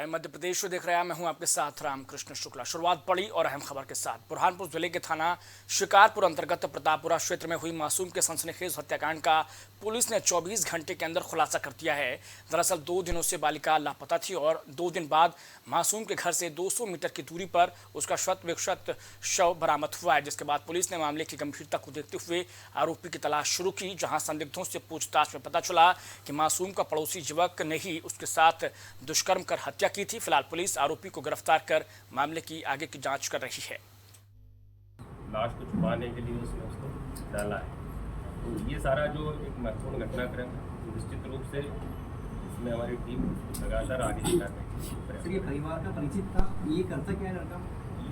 Prime Madhya Pradesh से देख रहे हैं, मैं हूं आपके साथ रामकृष्ण शुक्ला। शुरुआत बड़ी और अहम खबर के साथ। बुरहानपुर जिले के थाना शिकारपुर अंतर्गत प्रतापपुरा क्षेत्र में हुई मासूम के सनसनीखेज हत्याकांड का पुलिस ने 24 घंटे के अंदर खुलासा कर दिया है। दरअसल 2 दिनों से बालिका लापता थी और 2 दिन बाद मासूम के घर से 200 मीटर की दूरी पर उसका शत विक्षत शव बरामद हुआ है, जिसके बाद पुलिस ने मामले की गंभीरता को देखते हुए आरोपी की तलाश शुरू की। जहां संदिग्धों से पूछताछ में पता चला कि मासूम का पड़ोसी युवक ने ही उसके साथ दुष्कर्म कर हत्या की थी। फिलहाल पुलिस आरोपी को गिरफ्तार कर मामले की आगे की जांच कर रही है। लाश को छुपाने के लिए उसने उसको डाला है। तो ये सारा जो एक महत्वपूर्ण घटनाक्रम है, निश्चित रूप से इसमें हमारी टीम लगातार आगे दिखा रही है। ये परिवार का परिचित था, ये करता क्या है लड़का?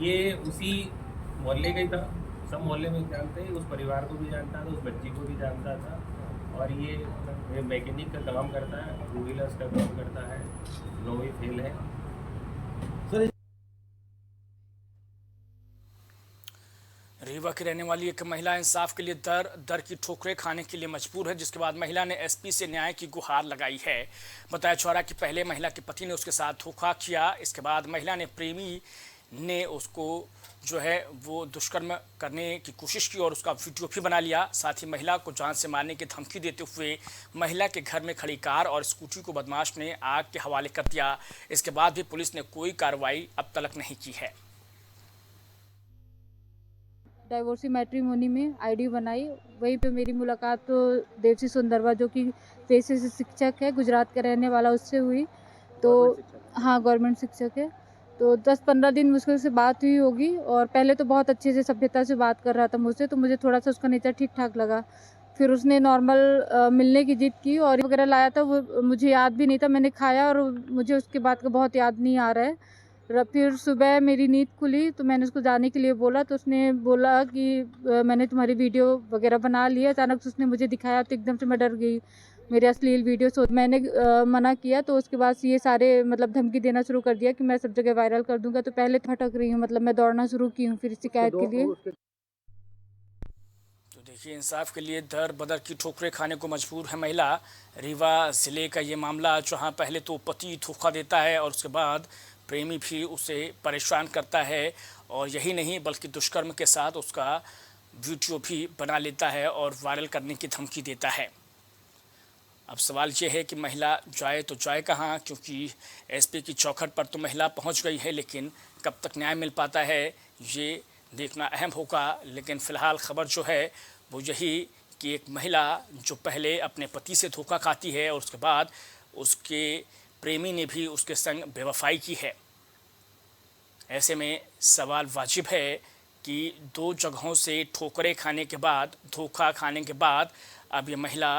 ये उसी मोहल्ले का ही था, सब मोहल्ले में जानते हैं, उस परिवार को भी जानता था, उस बच्ची को भी जानता था। और ये मैकेनिक का काम करता है, 2 व्हीलर्स का काम करता है, 9वीं फेल है। रीवा की रहने वाली एक महिला इंसाफ के लिए दर दर की ठोकरें खाने के लिए मजबूर है, जिसके बाद महिला ने एसपी से न्याय की गुहार लगाई है। बताया जा रहा कि पहले महिला के पति ने उसके साथ धोखा किया, इसके बाद महिला ने प्रेमी ने उसको जो है वो दुष्कर्म करने की कोशिश की और उसका वीडियो भी बना लिया। साथ ही महिला को जान से मारने की धमकी देते हुए महिला के घर में खड़ी कार और स्कूटी को बदमाश ने आग के हवाले कर दिया। इसके बाद भी पुलिस ने कोई कार्रवाई अब तक नहीं की है। डाइवोर्सी मैट्रिमोनी में आईडी बनाई, वहीं पे मेरी मुलाकात तो देवसी सुंदरवा जो कि पेशे से शिक्षक है, गुजरात का रहने वाला, उससे हुई। तो हाँ, गवर्नमेंट शिक्षक है। तो 10-15 दिन मुश्किल से बात हुई होगी और पहले तो बहुत अच्छे से सभ्यता से बात कर रहा था मुझसे, तो मुझे थोड़ा सा उसका नेचर ठीक ठाक लगा। फिर उसने नॉर्मल मिलने की जिद की और वगैरह लाया था, वो मुझे याद भी नहीं था, मैंने खाया और मुझे उसके बाद का बहुत याद नहीं आ रहा है। फिर सुबह मेरी नींद खुली तो मैंने उसको जाने के लिए बोला, तो उसने बोला कि मैंने तुम्हारी वीडियो वगैरह बना ली है। अचानक से उसने मुझे दिखाया तो एकदम से मैं डर गई, मेरे अश्लील वीडियो। सो मैंने मना किया, तो उसके बाद ये सारे मतलब धमकी देना शुरू कर दिया कि मैं सब जगह वायरल कर दूंगा। तो पहले भटक रही हूँ, मतलब मैं दौड़ना शुरू की हूँ फिर शिकायत के लिए। तो देखिए, इंसाफ के लिए दर बदर की ठोकरें खाने को मजबूर है महिला। रीवा जिले का ये मामला, जहां पहले तो पति धोखा देता है और उसके बाद प्रेमी भी उसे परेशान करता है, और यही नहीं बल्कि दुष्कर्म के साथ उसका वीडियो भी बना लेता है और वायरल करने की धमकी देता है। अब सवाल ये है कि महिला जाए तो जाए कहाँ, क्योंकि एसपी की चौखट पर तो महिला पहुंच गई है, लेकिन कब तक न्याय मिल पाता है ये देखना अहम होगा। लेकिन फ़िलहाल खबर जो है वो यही कि एक महिला जो पहले अपने पति से धोखा खाती है और उसके बाद उसके प्रेमी ने भी उसके संग बेवफाई की है। ऐसे में सवाल वाजिब है कि 2 जगहों से ठोकरें खाने के बाद, धोखा खाने के बाद अब ये महिला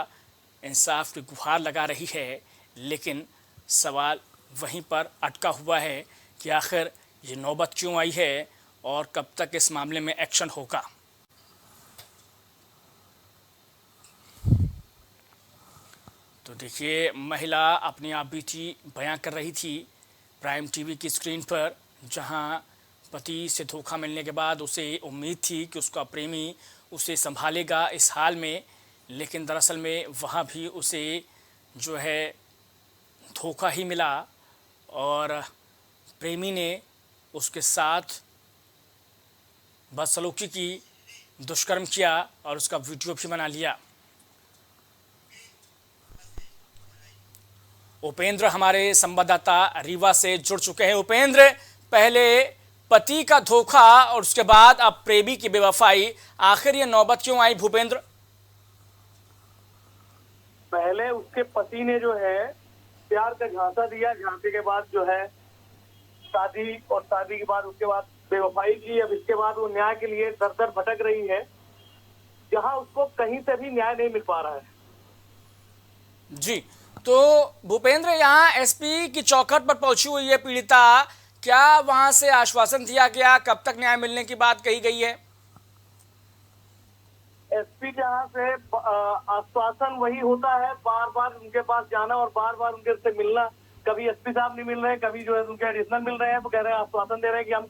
इंसाफ की गुहार लगा रही है, लेकिन सवाल वहीं पर अटका हुआ है कि आखिर ये नौबत क्यों आई है और कब तक इस मामले में एक्शन होगा। तो देखिए, महिला अपनी आप बीती बयां कर रही थी प्राइम टीवी की स्क्रीन पर, जहां पति से धोखा मिलने के बाद उसे उम्मीद थी कि उसका प्रेमी उसे संभालेगा इस हाल में, लेकिन दरअसल में वहां भी उसे जो है धोखा ही मिला और प्रेमी ने उसके साथ बदसलूकी की, दुष्कर्म किया और उसका वीडियो भी बना लिया। उपेंद्र हमारे संवाददाता रीवा से जुड़ चुके हैं। उपेंद्र, पहले पति का धोखा और उसके बाद अब प्रेमी की बेवफाई, आखिर ये नौबत क्यों आई भूपेंद्र? पहले उसके पति ने जो है प्यार का झांसा दिया, झांसे के बाद जो है शादी, और शादी के बाद उसके बाद बेवफाई की। अब इसके बाद वो न्याय के लिए दर दर भटक रही है, जहां उसको कहीं से भी न्याय नहीं मिल पा रहा है। जी, तो भूपेंद्र, यहाँ एसपी की चौखट पर पहुंची हुई है पीड़िता, क्या वहां से आश्वासन दिया गया, कब तक न्याय मिलने की बात कही गई है? एसपी के यहाँ से आश्वासन वही होता है, बार बार उनके पास जाना और बार बार उनके से मिलना। कभी एसपी साहब नहीं मिल रहे हैं, कभी जो है उनके एडिशनल मिल रहे हैं, तो कह रहे हैं, आश्वासन दे रहे हैं कि हम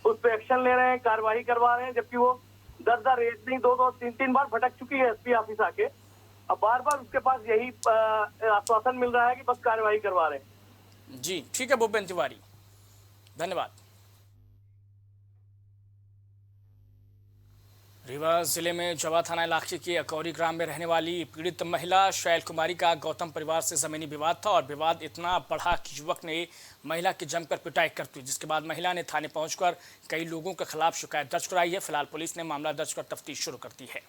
उस पर एक्शन ले रहे हैं, कार्रवाई करवा रहे हैं, जबकि वो 10 रेट नहीं 2-2 3-3 बार भटक चुकी है एसपी ऑफिस आके। अब बार बार उसके पास यही आश्वासन मिल रहा है कि बस कार्रवाई करवा रहे हैं। जी ठीक है भूपेंद्र तिवारी, धन्यवाद। रीवा जिले में जवा थाना इलाके के अकौरी ग्राम में रहने वाली पीड़ित महिला शैल कुमारी का गौतम परिवार से जमीनी विवाद था और विवाद इतना बढ़ा कि युवक ने महिला की जमकर पिटाई कर दी, जिसके बाद महिला ने थाने पहुंचकर कई लोगों के खिलाफ शिकायत दर्ज कराई है। फिलहाल पुलिस ने मामला दर्ज कर तफ्तीश शुरू कर दी है।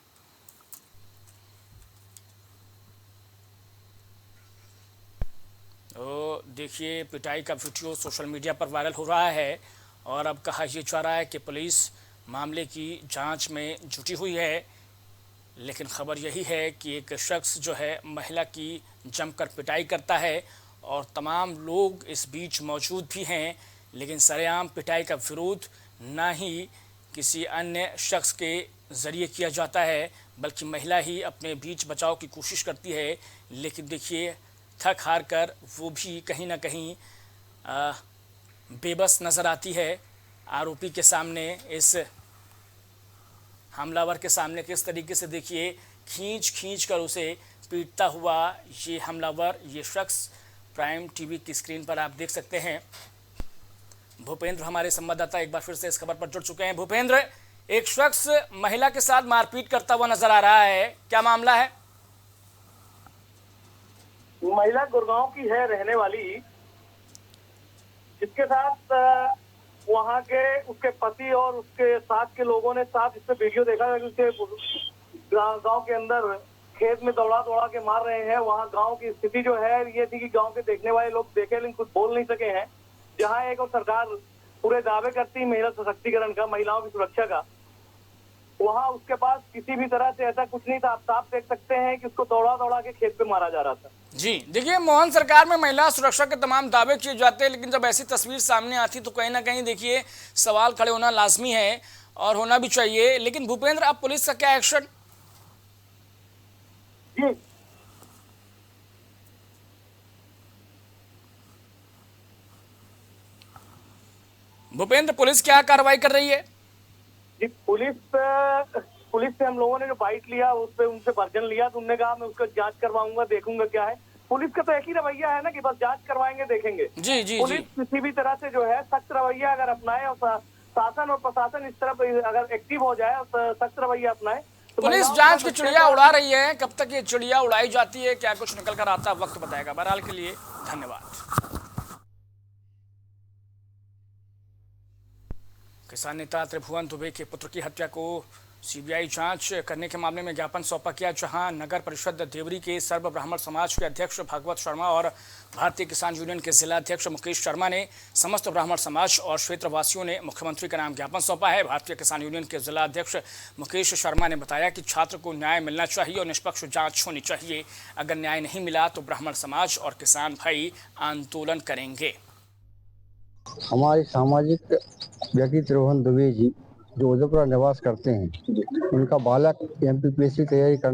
तो देखिए, पिटाई का वीडियो सोशल मीडिया पर वायरल हो रहा है और अब कहा यह जा रहा है कि पुलिस मामले की जांच में जुटी हुई है, लेकिन खबर यही है कि एक शख्स जो है महिला की जमकर पिटाई करता है और तमाम लोग इस बीच मौजूद भी हैं, लेकिन सरेआम पिटाई का विरोध ना ही किसी अन्य शख्स के ज़रिए किया जाता है, बल्कि महिला ही अपने बीच बचाव की कोशिश करती है। लेकिन देखिए, थक हार कर वो भी कहीं ना कहीं बेबस नज़र आती है। आरोपी के सामने, इस हमलावर के सामने किस तरीके से देखिए खींच कर उसे पीटता हुआ ये हमलावर, ये शख्स प्राइम टीवी की स्क्रीन पर आप देख सकते हैं। भूपेंद्र हमारे संवाददाता एक बार फिर से इस खबर पर जुड़ चुके हैं। भूपेंद्र, एक शख्स महिला के साथ मारपीट करता हुआ नजर आ रहा है, क्या मामला है? महिला गुड़गांव की है रहने वाली, जिसके साथ वहाँ के उसके पति और उसके साथ के लोगों ने साथ इससे वीडियो देखा है कि उसे गांव के अंदर खेत में दौड़ा के मार रहे हैं। वहाँ गांव की स्थिति जो है ये थी कि गांव के देखने वाले लोग देखे लेकिन कुछ बोल नहीं सके हैं। जहाँ एक और सरकार पूरे दावे करती महिला सशक्तिकरण का, महिलाओं की सुरक्षा का, वहाँ उसके पास किसी भी तरह से ऐसा कुछ नहीं था। आप साफ देख सकते हैं कि उसको दौड़ा के खेत पे मारा जा रहा था। जी देखिए, मोहन सरकार में महिला सुरक्षा के तमाम दावे किए जाते हैं, लेकिन जब ऐसी तस्वीर सामने आती तो कहीं ना कहीं देखिए सवाल खड़े होना लाजमी है और होना भी चाहिए। लेकिन भूपेंद्र, अब पुलिस का क्या एक्शन? जी भूपेंद्र, पुलिस क्या कार्रवाई कर रही है? जी पुलिस से हम लोगों ने जो बाइट लिया उस पे उनसे वर्जन लिया, तो उन्होंने कहा मैं उसका जांच करवाऊंगा, देखूंगा क्या है। पुलिस का तो एक ही रवैया है ना कि बस जांच करवाएंगे, देखेंगे। जी पुलिस किसी भी तरह से जो है सख्त रवैया अगर अपनाए और शासन और प्रशासन इस तरफ अगर एक्टिव हो जाए और सख्त रवैया अपनाए तो पुलिस जांच की चिड़िया उड़ा रही है। कब तक ये चिड़िया उड़ाई जाती है, क्या कुछ निकल कर आता है, वक्त बताएगा। बहरहाल के लिए धन्यवाद। किसान नेता त्रिभुवन दुबे के पुत्र की हत्या को सीबीआई जांच करने के मामले में ज्ञापन सौंपा गया, जहां नगर परिषद देवरी के सर्व ब्राह्मण समाज के अध्यक्ष भागवत शर्मा और भारतीय किसान यूनियन के जिला अध्यक्ष मुकेश शर्मा ने समस्त ब्राह्मण समाज और क्षेत्रवासियों ने मुख्यमंत्री का नाम ज्ञापन सौंपा है। भारतीय किसान यूनियन के जिला अध्यक्ष मुकेश शर्मा ने बताया कि छात्र को न्याय मिलना चाहिए और निष्पक्ष जाँच होनी चाहिए। अगर न्याय नहीं मिला तो ब्राह्मण समाज और किसान भाई आंदोलन करेंगे। हमारे सामाजिक व्यक्ति त्रिभुवन दुबे जी जो उदयपुरा निवास करते हैं, उनका बालक एमपीपीएससी तैयारी कर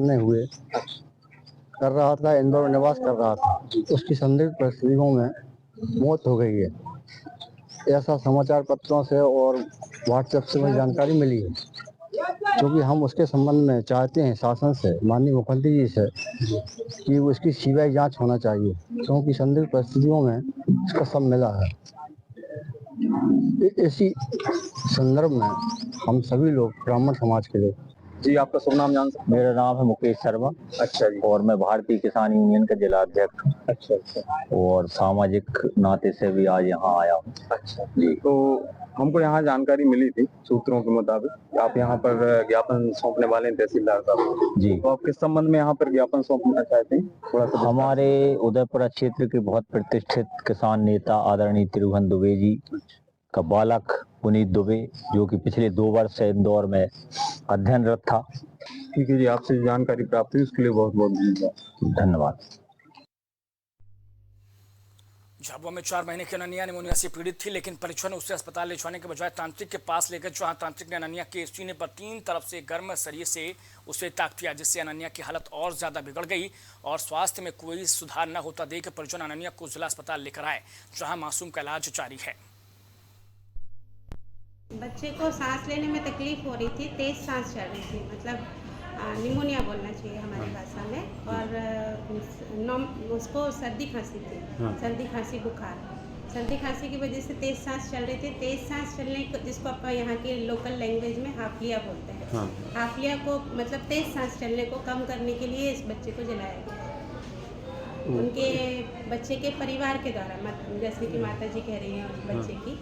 रहा था, इंदौर में निवास कर रहा था। उसकी संदिग्ध परिस्थितियों में मौत हो गई है, ऐसा समाचार पत्रों से और व्हाट्सएप से मुझे जानकारी मिली है। क्योंकि हम उसके संबंध में चाहते हैं शासन से, माननीय मुख्यमंत्री जी से, कि उसकी सीबीआई जांच होना चाहिए, क्योंकि संदिग्ध परिस्थितियों में उसका सब मिला है। इसी संदर्भ में हम सभी लोग ब्राह्मण समाज के लोग। जी, आपका शुभ नाम जान सकते? मेरा नाम है मुकेश शर्मा। अच्छा जी। और मैं भारतीय किसान यूनियन का जिला अध्यक्ष। अच्छा। और सामाजिक नाते से भी आज यहाँ आया हूँ। अच्छा जी। तो हमको यहाँ जानकारी मिली थी सूत्रों के मुताबिक आप यहाँ पर ज्ञापन सौंपने वाले हैं तहसीलदार साहब जी। तो आप किस संबंध में यहाँ पर ज्ञापन सौंपना चाहते हैं? थोड़ा सा हमारे उदयपुरा क्षेत्र के बहुत प्रतिष्ठित किसान नेता आदरणीय त्रिभुवन दुबे जी का बालक पुनीत दुबे, जो कि पिछले 2 वर्ष से इंदौर में अध्ययनरत था। ठीक है जी, आपसे जानकारी प्राप्त हुई उसके लिए बहुत बहुत धन्यवाद। झाबुआ में 4 महीने की अनन्या निमोनिया से पीड़ित थी, लेकिन परिजन उसे अस्पताल ले जाने के बजाय तांत्रिक के पास लेकर, जहां तांत्रिक ने अनन्या के सीने पर 3 तरफ से गर्म सरिये से उसे ताक दिया, जिससे अनन्या की हालत और ज्यादा बिगड़ गई और स्वास्थ्य में कोई सुधार न होता देख परिजन अनन्या को जिला अस्पताल लेकर आए, जहाँ मासूम का इलाज जारी है। बच्चे को सांस लेने में तकलीफ हो रही थी, तेज सांस चल रही थी, मतलब निमोनिया बोलना चाहिए हमारी भाषा में, और उसको सर्दी खांसी थी। सर्दी खांसी बुखार, सर्दी खांसी की वजह से तेज़ सांस चल रही थी। तेज़ सांस चलने को, जिसको आप यहाँ के लोकल लैंग्वेज में हाफलिया बोलते हैं, हाफलिया को मतलब तेज़ सांस चलने को कम करने के लिए इस बच्चे को जलाया गया है। उनके बच्चे के परिवार के द्वारा, जैसे कि माता जी कह रही हैं उस बच्चे की।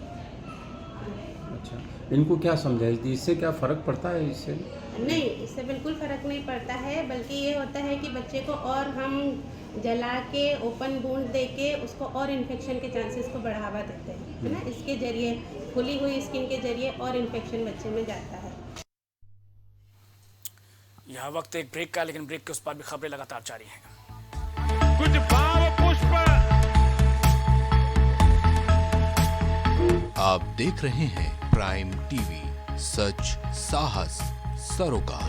अच्छा, इनको क्या समझाइए, इससे क्या फ़र्क पड़ता है? इससे नहीं, इससे बिल्कुल फ़र्क नहीं पड़ता है, बल्कि ये होता है कि बच्चे को और हम जला के ओपन वुंड दे के उसको और इन्फेक्शन के चांसेस को बढ़ावा देते हैं, है ना। इसके जरिए, खुली हुई स्किन के जरिए और इन्फेक्शन बच्चे में जाता है। यह वक्त एक ब्रेक का, लेकिन ब्रेक के उस पर भी खबरें लगातार जारी हैं। कुछ भाव पुष्प। आप देख रहे हैं प्राइम टीवी, सच साहस सरोकार।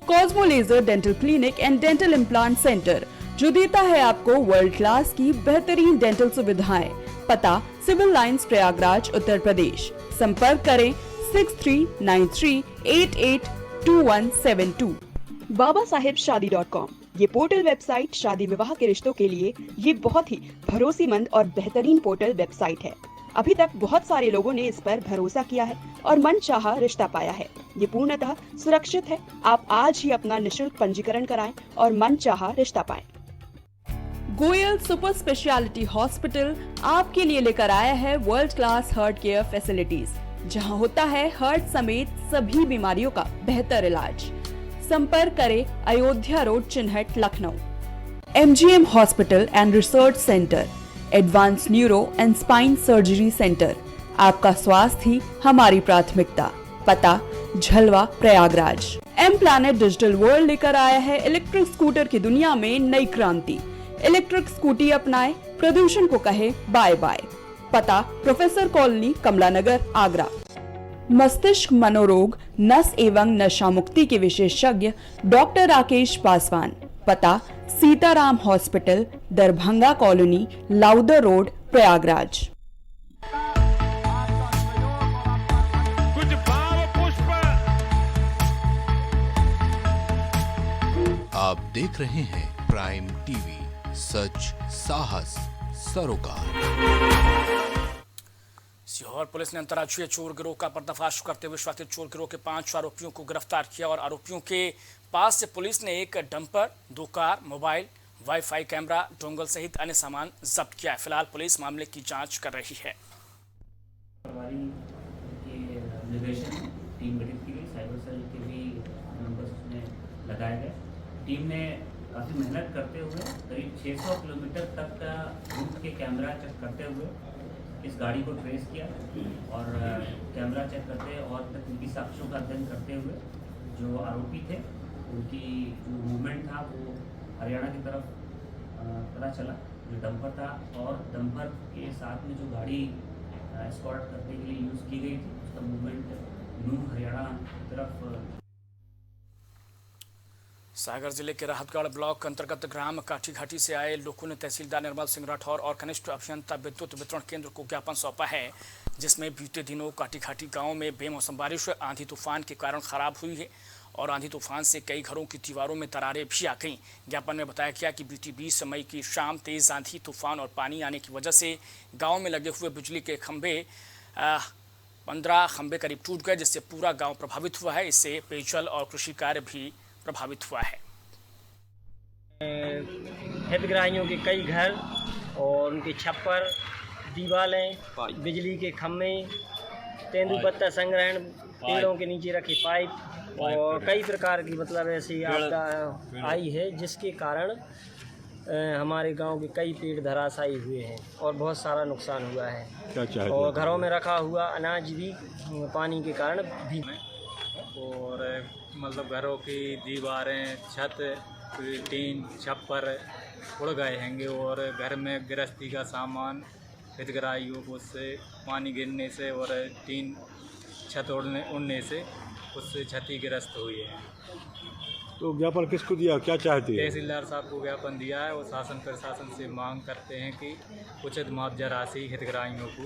Cosmo laser dental clinic and dental implant centre, जो देता है आपको वर्ल्ड क्लास की बेहतरीन डेंटल सुविधाएं। पता सिविल लाइंस, प्रयागराज, उत्तर प्रदेश। संपर्क करें 6393882172। BabaSahebShadi.com, ये पोर्टल वेबसाइट शादी विवाह के रिश्तों के लिए ये बहुत ही भरोसेमंद और बेहतरीन पोर्टल वेबसाइट है। अभी तक बहुत सारे लोगों ने इस पर भरोसा किया है और मनचाहा रिश्ता पाया है। ये पूर्णतः सुरक्षित है। आप आज ही अपना निशुल्क पंजीकरण कराएं और मनचाहा रिश्ता पाएं। गोयल सुपर स्पेशलिटी हॉस्पिटल आपके लिए लेकर आया है world class heart care facilities, जहां होता है हार्ट समेत सभी बीमारियों का बेहतर इलाज। संपर्क करें Ayodhya road, Chinhat, Lucknow. MGM hospital and research centre, advance neuro and spine surgery centre. आपका स्वास्थ्य ही हमारी प्राथमिकता। पता Jhalwa, Prayagraj. M planet digital world लेकर आया है इलेक्ट्रिक स्कूटर की दुनिया में नई क्रांति। इलेक्ट्रिक स्कूटी अपनाएं, प्रदूषण को कहे बाय बाय। पता प्रोफेसर कॉलोनी, कमला नगर, आगरा। मस्तिष्क मनोरोग, नस एवं नशा मुक्ति के विशेषज्ञ डॉक्टर राकेश पासवान। पता Sitaram hospital, Darbhanga colony, Lowther road, Prayagraj. कुछ भाव पुष्प। आप देख रहे हैं प्राइम टीवी, सच साहस सरोकार। सीहोर पुलिस ने अंतर्राज्यीय चोर गिरोह का पर्दाफाश करते हुए श्वातित चोर गिरोह के 5 आरोपियों को गिरफ्तार किया और आरोपियों के पास से पुलिस ने एक dumper, 2 car, mobile, wifi camera, dongle सहित अन्य सामान जब्त किया है। फिलहाल पुलिस मामले की जांच कर रही है। निर्देशन टीम गठित की गई, साइबर सेल के भी मेंबर्स उसमें लगाए गए। टीम ने काफ़ी मेहनत करते हुए करीब 600 किलोमीटर तक का रूट के कैमरा चेक करते हुए इस गाड़ी को ट्रेस किया और कैमरा चेक करते और तकनीकी साक्ष्यों का अध्ययन करते हुए जो आरोपी थे उनकी जो मूवमेंट था वो हरियाणा की तरफ पता चला। जो डंपर था और डंपर के साथ में जो गाड़ी एस्कॉर्ट करने के लिए यूज़ की गई थी उसका मूवमेंट नूह हरियाणा की तरफ। सागर जिले के राहतगढ़ ब्लॉक अंतर्गत ग्राम काठी घाटी से आए लोगों ने तहसीलदार निर्मल सिंह राठौर और कनिष्ठ अभियंता विद्युत वितरण केंद्र को ज्ञापन सौंपा है, जिसमें बीते दिनों काठी घाटी गांव में बेमौसम बारिश आंधी तूफान के कारण खराब हुई है और आंधी तूफान से कई घरों की दीवारों में दरारें भी आ गईं। ज्ञापन में बताया गया कि बीती 20 मई की शाम तेज आंधी तूफान और पानी आने की वजह से गाँव में लगे हुए बिजली के खंभे 15 खंभे करीब टूट गए, जिससे पूरा गाँव प्रभावित हुआ है। इससे पेयजल और कृषि कार्य भी प्रभावित हुआ है। हितग्राहियों के कई घर और उनके छप्पर, दीवारें, बिजली के खम्भे, तेंदुपत्ता संग्रहण, पेड़ों के नीचे रखे पाइप और कई प्रकार की मतलब ऐसी आपदा आई है, जिसके कारण हमारे गांव के कई पेड़ धराशायी हुए हैं और बहुत सारा नुकसान हुआ है। और घरों में रखा हुआ अनाज भी पानी के कारण भी, और मतलब घरों की दीवारें, छत, टीन, छप्पर उड़ गए हैंगे और घर में गृहस्थी का सामान हितग्राहियों को उससे पानी गिरने से और टीन छत उड़ने से उससे क्षतिग्रस्त हुई है। तो ज्ञापन किसको दिया, क्या चाहते हैं? तहसीलदार साहब को ज्ञापन दिया है और शासन प्रशासन से मांग करते हैं कि उचित मुआवजा राशि हितग्राहियों को।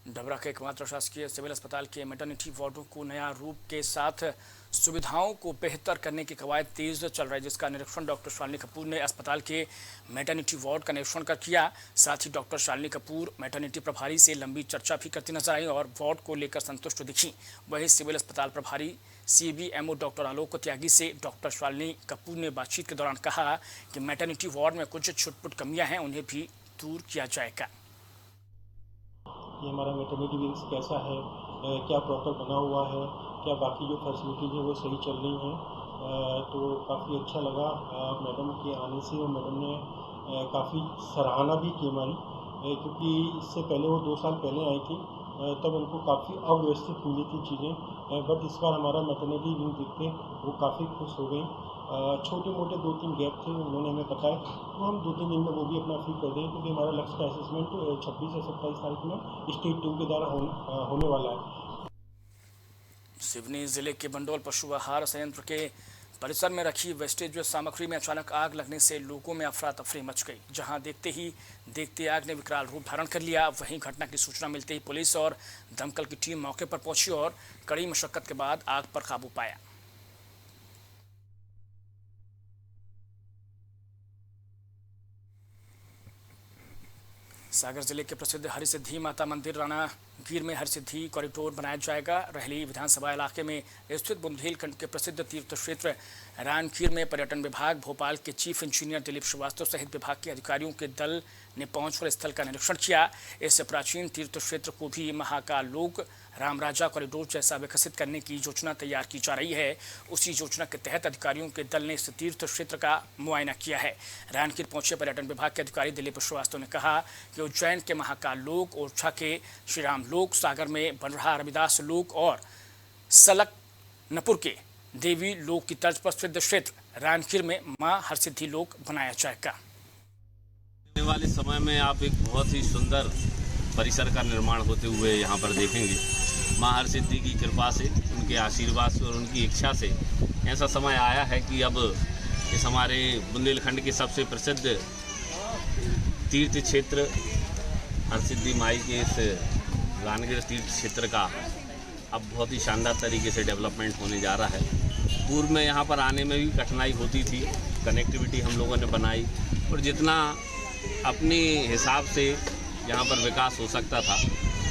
डबरा के एकमात्र शासकीय सिविल अस्पताल के मैटरनिटी वार्डों को नया रूप के साथ सुविधाओं को बेहतर करने की कवायद तेज चल रही है, जिसका निरीक्षण डॉक्टर शालिनी कपूर ने अस्पताल के मैटरनिटी वार्ड का निरीक्षण कर किया। साथ ही डॉक्टर शालिनी कपूर मैटरनिटी प्रभारी से लंबी चर्चा भी करती नजर आई और वार्ड को लेकर संतुष्ट दिखी। वहीं सिविल अस्पताल प्रभारी CBMO डॉक्टर आलोक त्यागी से डॉक्टर शालिनी कपूर ने बातचीत के दौरान कहा कि मैटरनिटी वार्ड में कुछ छुटपुट कमियां हैं, उन्हें भी दूर किया जाएगा। कि हमारा मैटरनिटी विंग्स कैसा है, क्या प्रॉपर बना हुआ है, क्या बाकी जो फैसिलिटीज़ हैं वो सही चल रही हैं। तो काफ़ी अच्छा लगा मैडम के आने से, और मैडम ने काफ़ी सराहना भी की हमारी, क्योंकि इससे पहले वो 2 साल पहले आई थी, तब उनको काफ़ी अव्यवस्थित मिली थी चीज़ें, बट इस बार हमारा मैटरनिटी विंग देख के वो काफ़ी खुश हो गई। छोटे मोटे 2-3 गैप थे, उन्होंने हमें बताया, तो हम 2-3 दिन में वो भी अपना फ्री कर देंगे, क्योंकि हमारा लक्ष्य का असेसमेंट 26 या 27 तारीख में स्टेट टीम के द्वारा होने वाला है। सिवनी जिले के बंडोल पशु आहार संयंत्र के परिसर में रखी वेस्टेज सामग्री में अचानक आग लगने से लोगों में अफरा तफरी मच गई। जहां देखते आग ने विकराल रूप धारण कर लिया। वहीं घटना की सूचना मिलते ही पुलिस और दमकल की टीम मौके पर पहुंची और कड़ी मशक्कत के बाद आग पर काबू पाया। सागर जिले के प्रसिद्ध हरिसिद्धि माता मंदिर रानागीर में हरिसिद्धि कॉरिडोर बनाया जाएगा। रहली विधानसभा इलाके में स्थित बुंदेलखंड के प्रसिद्ध तीर्थ क्षेत्र रानागीर में पर्यटन विभाग भोपाल के चीफ इंजीनियर दिलीप श्रीवास्तव सहित विभाग के अधिकारियों के दल ने पहुंचकर स्थल का निरीक्षण किया। इस प्राचीन तीर्थ क्षेत्र को भी महाकाल लोक रामराजा कॉरिडोर जैसा विकसित करने की योजना तैयार की जा रही है। उसी योजना के तहत अधिकारियों के दल ने इस तीर्थ क्षेत्र का मुआयना किया है। रानागीर पहुंचे पर्यटन विभाग के अधिकारी दिलीप श्रीवास्तव ने कहा कि उज्जैन के महाकाल लोक, ओरछा के श्री राम लोक, सागर में बन रहा रविदास लोक और सलकनपुर के देवी लोक की तर्ज पर प्रसिद्ध क्षेत्र रानागीर में मां हरसिद्धि लोक बनाया जाएगा। आने वाले समय में आप एक बहुत ही सुंदर परिसर का निर्माण होते हुए यहाँ पर देखेंगे। मां हरसिद्धि की कृपा से, उनके आशीर्वाद से और उनकी इच्छा से ऐसा समय आया है कि अब इस हमारे बुंदेलखंड के सबसे प्रसिद्ध तीर्थ क्षेत्र हरसिद्धि माई के इस रानागीर तीर्थ क्षेत्र का अब बहुत ही शानदार तरीके से डेवलपमेंट होने जा रहा है। पूर्व में यहाँ पर आने में भी कठिनाई होती थी, कनेक्टिविटी हम लोगों ने बनाई और जितना अपने हिसाब से यहाँ पर विकास हो सकता था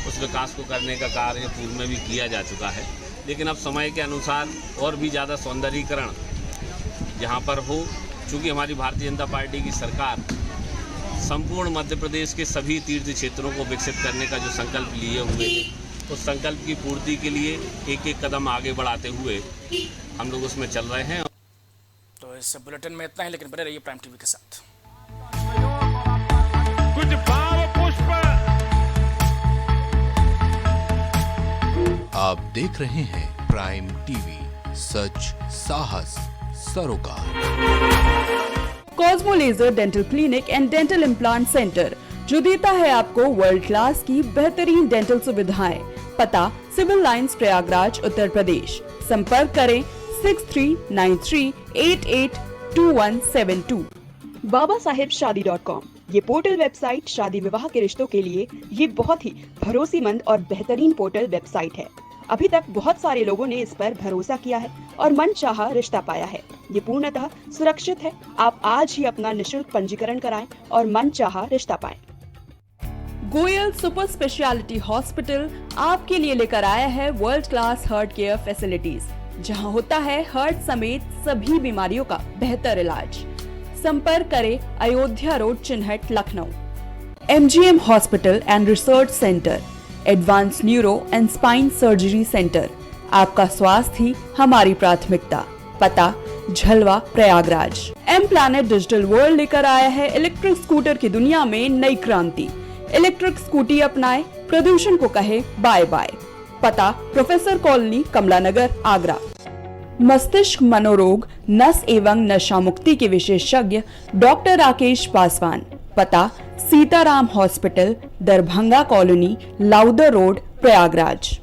उस विकास को करने का कार्य पूर्व में भी किया जा चुका है। लेकिन अब समय के अनुसार और भी ज़्यादा सौंदर्यीकरण यहाँ पर हो, चूँकि हमारी भारतीय जनता पार्टी की सरकार संपूर्ण मध्य प्रदेश के सभी तीर्थ क्षेत्रों को विकसित करने का जो संकल्प लिए हुए थे, उस संकल्प की पूर्ति के लिए एक एक कदम आगे बढ़ाते हुए हम लोग उसमें चल रहे हैं। तो इस बुलेटिन में इतना ही, लेकिन बने रहिए प्राइम टीवी के साथ। कुछ भाव पुष्प। आप देख रहे हैं प्राइम टीवी, सच साहस सरोकार। Cosmo laser dental clinic and dental implant centre, जो देता है आपको वर्ल्ड क्लास की बेहतरीन डेंटल सुविधाएं। पता सिविल लाइंस प्रयागराज उत्तर प्रदेश। संपर्क करें 6393882172। BabaSahebShadi.com ये पोर्टल वेबसाइट शादी विवाह के रिश्तों के लिए ये बहुत ही भरोसेमंद और बेहतरीन पोर्टल वेबसाइट है। अभी तक बहुत सारे लोगों ने इस पर भरोसा किया है और मनचाहा रिश्ता पाया है। ये पूर्णतः सुरक्षित है। आप आज ही अपना निशुल्क पंजीकरण कराएं और मनचाहा रिश्ता पाएं। गोयल सुपर स्पेशलिटी हॉस्पिटल आपके लिए लेकर आया है world class heart care facilities, जहां होता है हार्ट समेत सभी बीमारियों का बेहतर इलाज। संपर्क करें Ayodhya road, Chinhat, Lucknow. MGM hospital and research centre, advance neuro and spine surgery centre. आपका स्वास्थ्य ही हमारी प्राथमिकता। पता Jhalwa, Prayagraj. M planet digital world लेकर आया है इलेक्ट्रिक स्कूटर की दुनिया में नई क्रांति। इलेक्ट्रिक स्कूटी अपनाएं, प्रदूषण को कहे बाय बाय। पता प्रोफेसर कॉलोनी, कमला नगर, आगरा। मस्तिष्क मनोरोग, नस एवं नशा मुक्ति के विशेषज्ञ डॉक्टर राकेश पासवान। पता Sitaram hospital, Darbhanga colony, Lowther road, Prayagraj.